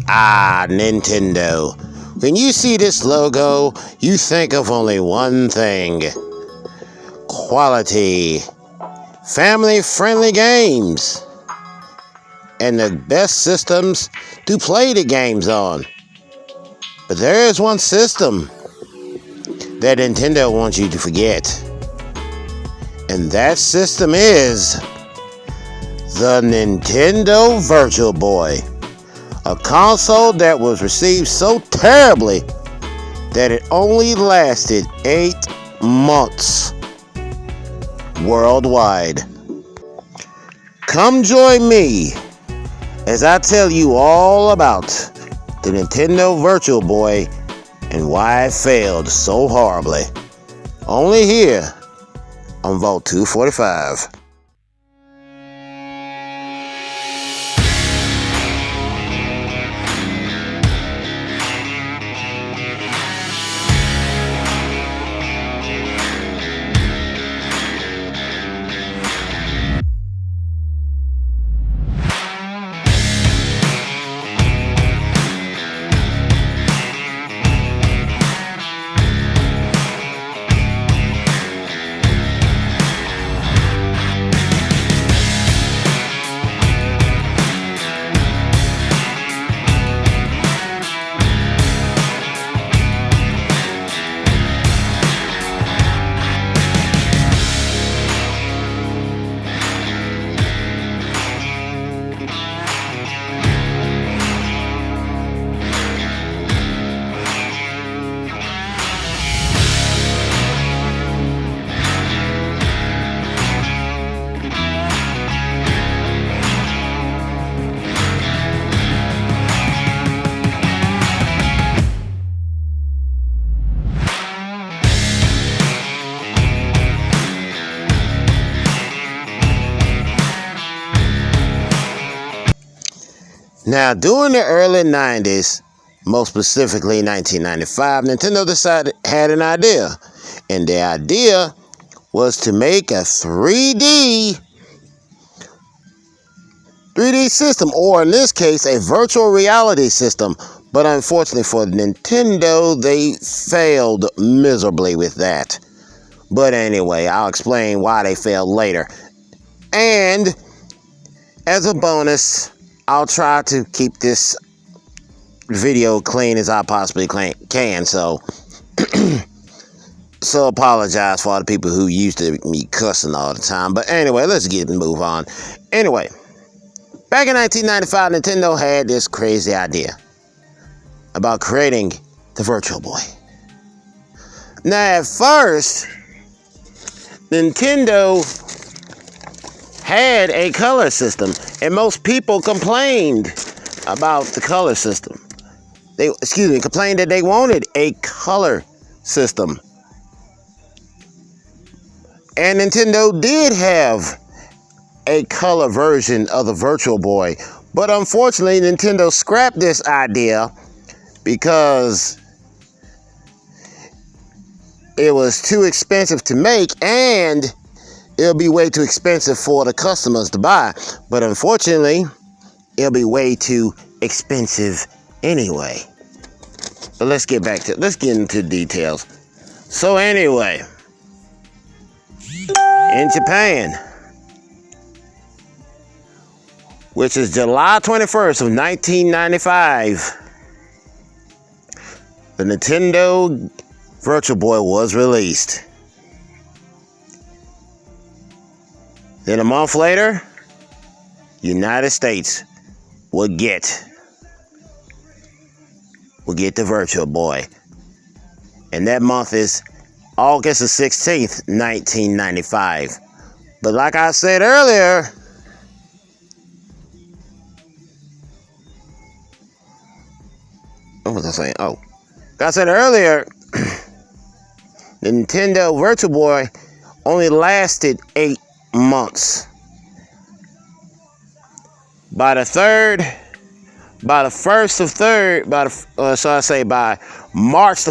Nintendo. When you see this logo, you think of only one thing: quality, family-friendly games, and the best systems to play the games on. But there is one system that Nintendo wants you to forget. And that system is the Nintendo Virtual Boy. A console that was received so terribly that it only lasted 8 months worldwide. Come join me as I tell you all about the Nintendo Virtual Boy and why it failed so horribly. Only here on Vault 245. Now, during the early 90s, most specifically 1995, Nintendo had an idea. And the idea was to make a 3D system, or in this case, a virtual reality system. But unfortunately for Nintendo, they failed miserably with that. But anyway, I'll explain why they failed later. And as a bonus, I'll try to keep this video clean as I possibly can. So apologize for all the people who used to me cussing all the time. But anyway, let's move on. Anyway, back in 1995, Nintendo had this crazy idea about creating the Virtual Boy. Now, at first, Nintendo had a color system, and most people complained about the color system. Complained that they wanted a color system. And Nintendo did have a color version of the Virtual Boy, but unfortunately, Nintendo scrapped this idea because it was too expensive to make, and it'll be way too expensive for the customers to buy. But unfortunately, it'll be way too expensive anyway. But let's get into details. So anyway, in Japan, which is July 21st of 1995, the Nintendo Virtual Boy was released. Then a month later, United States will get the Virtual Boy. And that month is August the 16th, 1995. But like I said earlier, what was I saying? Oh, like I said earlier, the Nintendo Virtual Boy only lasted 8 months. By March the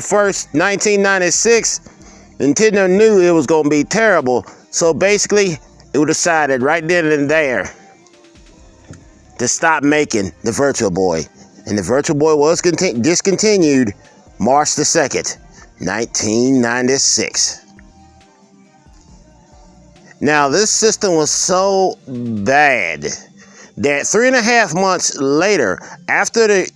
1st, 1996, Nintendo knew it was going to be terrible. So basically, it was decided right then and there to stop making the Virtual Boy. and the Virtual Boy was discontinued March the 2nd, 1996. Now, this system was so bad that 3.5 months later, after it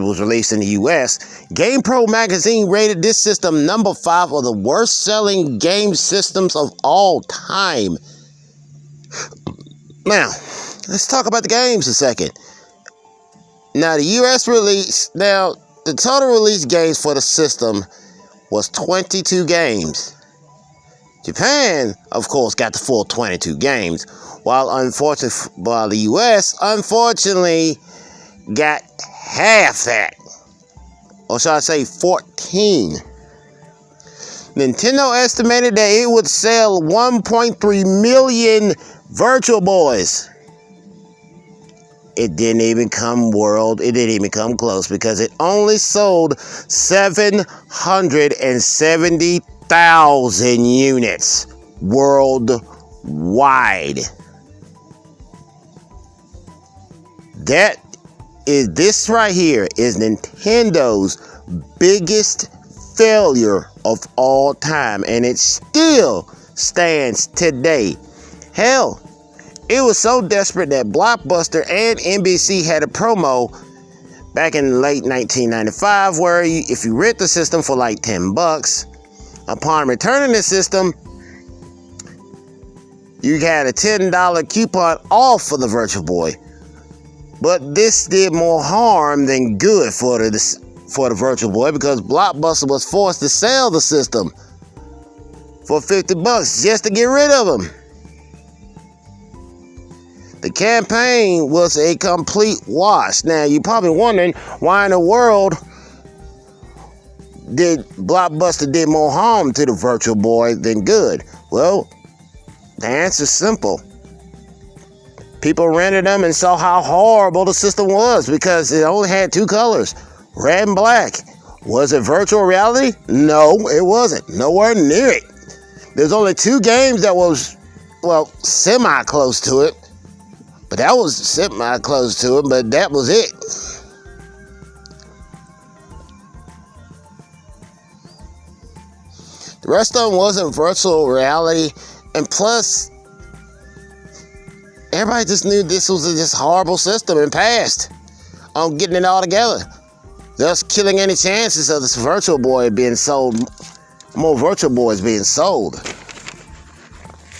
was released in the US, GamePro magazine rated this system number 5 of the worst-selling game systems of all time. Now, let's talk about the games a second. Now, the US release, the total release games for the system was 22 games. Japan, of course, got the full 22 games, while the US, unfortunately, got half that. Or shall I say 14. Nintendo estimated that it would sell 1.3 million Virtual Boys. It didn't even come close because it only sold 770,000 units worldwide. This right here is Nintendo's biggest failure of all time, and it still stands today. Hell, it was so desperate that Blockbuster and NBC had a promo back in late 1995 where if you rent the system for like $10, upon returning the system, you had a $10 coupon off for the Virtual Boy. But this did more harm than good for the Virtual Boy because Blockbuster was forced to sell the system for $50 just to get rid of him. The campaign was a complete wash. Now, you're probably wondering why in the world did Blockbuster did more harm to the Virtual Boy than good? Well, the answer's simple. People rented them and saw how horrible the system was because it only had 2 colors, red and black. Was it virtual reality? No, it wasn't. Nowhere near it. There's only 2 games that was, semi-close to it. But that was semi-close to it, but that was it. The rest of them wasn't virtual reality, and plus, everybody just knew this was a horrible system and passed on getting it all together, thus killing any chances of this Virtual Boy being sold, more Virtual Boys being sold.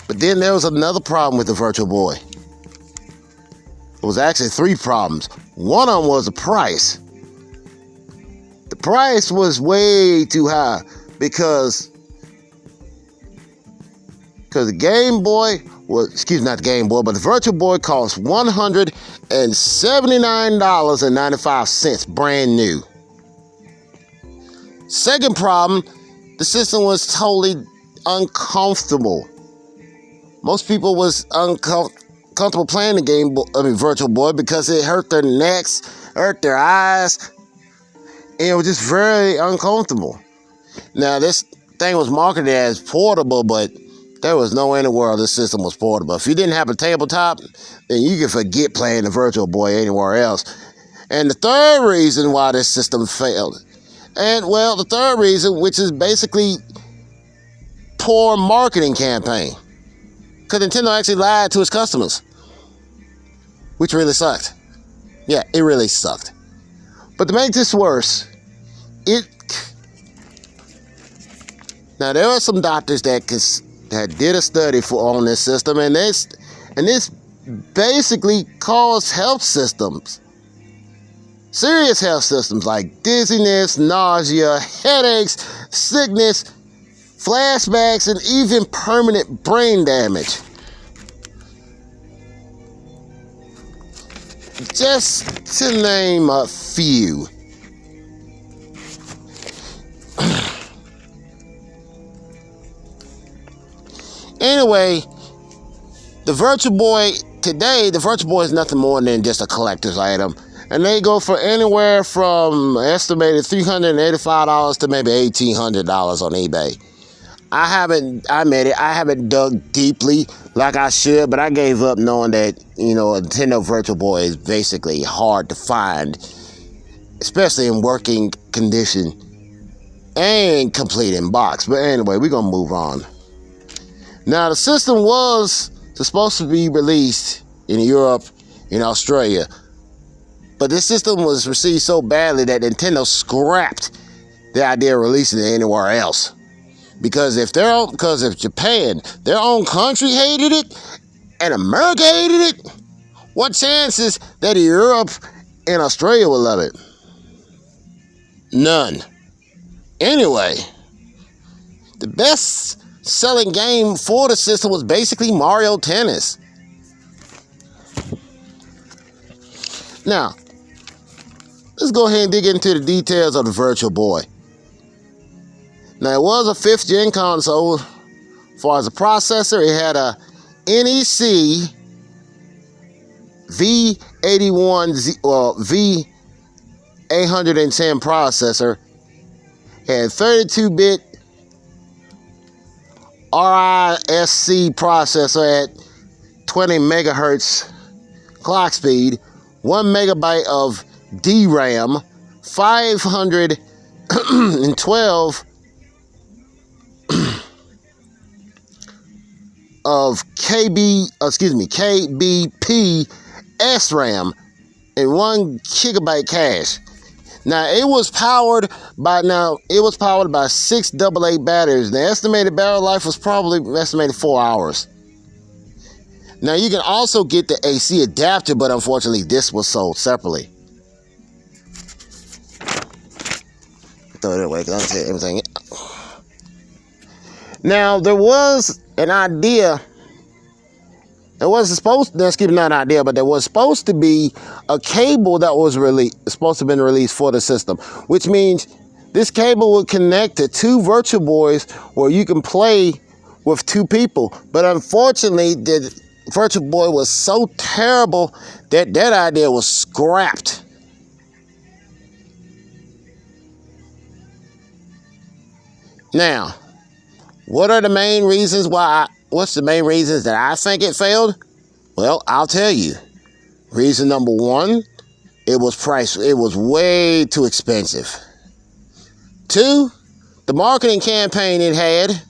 But then there was another problem with the Virtual Boy. It was actually 3 problems. One of them was the price. The price was way too high because the Game Boy but the Virtual Boy cost $179.95 brand new. Second problem, the system was totally uncomfortable. Most people was comfortable playing the Virtual Boy because it hurt their necks, hurt their eyes, and it was just very uncomfortable. Now, this thing was marketed as portable, but there was no way in the world this system was portable. If you didn't have a tabletop, then you could forget playing the Virtual Boy anywhere else. And the third reason why this system failed, the third reason, which is basically poor marketing campaign. Because Nintendo actually lied to its customers, which really sucked. Yeah, it really sucked. But to make this worse, now there are some doctors that did a study on this system, and this basically caused health systems, serious health systems like dizziness, nausea, headaches, sickness, flashbacks, and even permanent brain damage. Just to name a few. Anyway, the Virtual Boy today, the Virtual Boy is nothing more than just a collector's item. And they go for anywhere from estimated $385 to maybe $1,800 on eBay. I haven't dug deeply like I should, but I gave up knowing that, you know, a Nintendo Virtual Boy is basically hard to find, especially in working condition and complete in box. But anyway, we're going to move on. Now, the system was supposed to be released in Europe, in Australia, but this system was received so badly that Nintendo scrapped the idea of releasing it anywhere else. Because if Japan, their own country hated it, and America hated it, what chances that Europe and Australia will love it? None. Anyway, the best selling game for the system was basically Mario Tennis. Now, let's go ahead and dig into the details of the Virtual Boy. Now, it was a 5th gen console. As far as the processor, it had a NEC V81 or V810 processor. Had 32-bit RISC processor at 20 megahertz clock speed, 1 megabyte of DRAM, 512 of KBP SRAM, and 1 gigabyte cache. Now it was powered by 6 AA batteries. The estimated battery life was probably estimated 4 hours. Now you can also get the AC adapter, but unfortunately this was sold separately. Throw it away because I said everything. Now there was an idea. There was supposed to be a cable that was supposed to have been released for the system, which means this cable would connect to 2 Virtual Boys where you can play with 2 people. But unfortunately, the Virtual Boy was so terrible that that idea was scrapped. Now, what's the main reasons that I think it failed? Well, I'll tell you. Reason number 1, it was way too expensive. 2, the marketing campaign it had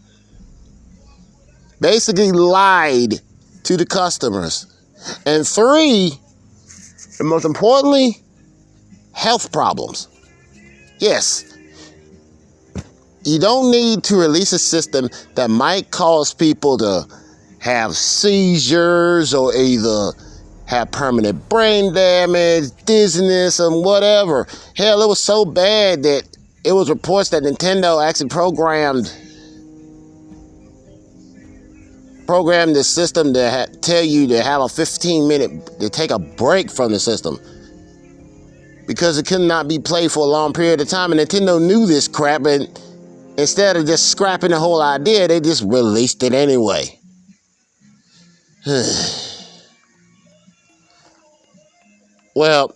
basically lied to the customers. And 3, and most importantly, health problems. Yes. You don't need to release a system that might cause people to have seizures or either have permanent brain damage, dizziness, and whatever. Hell, it was so bad that it was reports that Nintendo actually programmed the system to tell you to have a 15-minute, to take a break from the system, because it could not be played for a long period of time. And Nintendo knew this crap, and instead of just scrapping the whole idea, they just released it anyway. Well,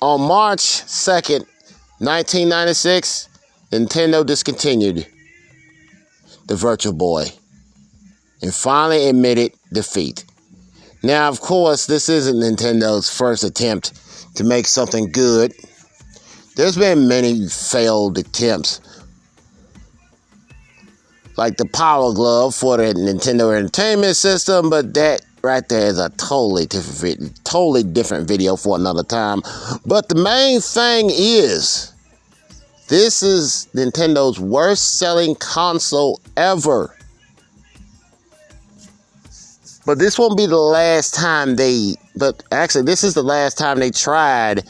on March 2nd, 1996, Nintendo discontinued the Virtual Boy and finally admitted defeat. Now, of course, this isn't Nintendo's first attempt to make something good. There's been many failed attempts, like the Power Glove for the Nintendo Entertainment System, but that right there is a totally different video for another time. But the main thing is, this is Nintendo's worst selling console ever. But this won't be the last time this is the last time they tried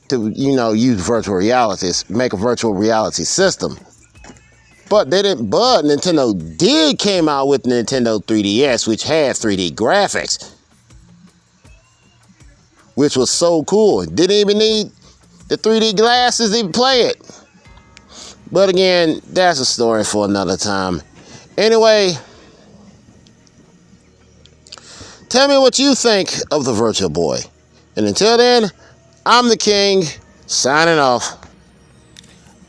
to, use virtual realities, make a virtual reality system. But Nintendo did came out with Nintendo 3DS, which had 3D graphics, which was so cool. Didn't even need the 3D glasses to play it. But again, that's a story for another time. Anyway, tell me what you think of the Virtual Boy. And until then, I'm the King, signing off.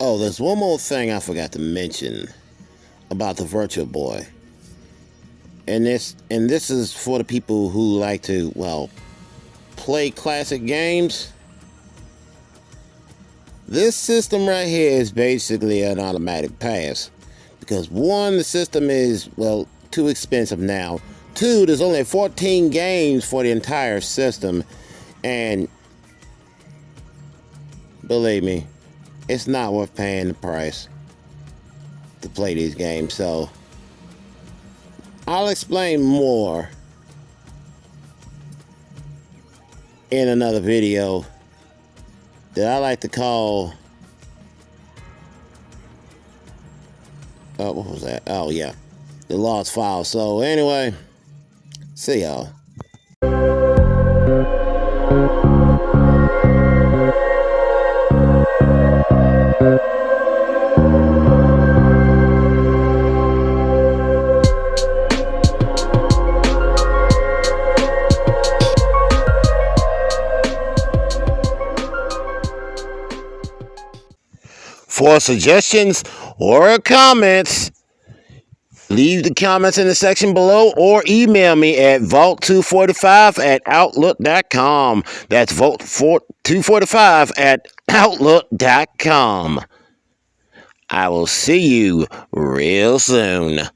Oh, there's one more thing I forgot to mention about the Virtual Boy. And this is for the people who like to, well, play classic games. This system right here is basically an automatic pass. Because one, the system is, well, too expensive now. Two, there's only 14 games for the entire system. And believe me, it's not worth paying the price to play these games. So I'll explain more in another video that I like to call, what was that? Oh yeah, the lost file. So anyway, see y'all. For suggestions or comments, leave the comments in the section below or email me at vault245@outlook.com. That's vault245@outlook.com. I will see you real soon.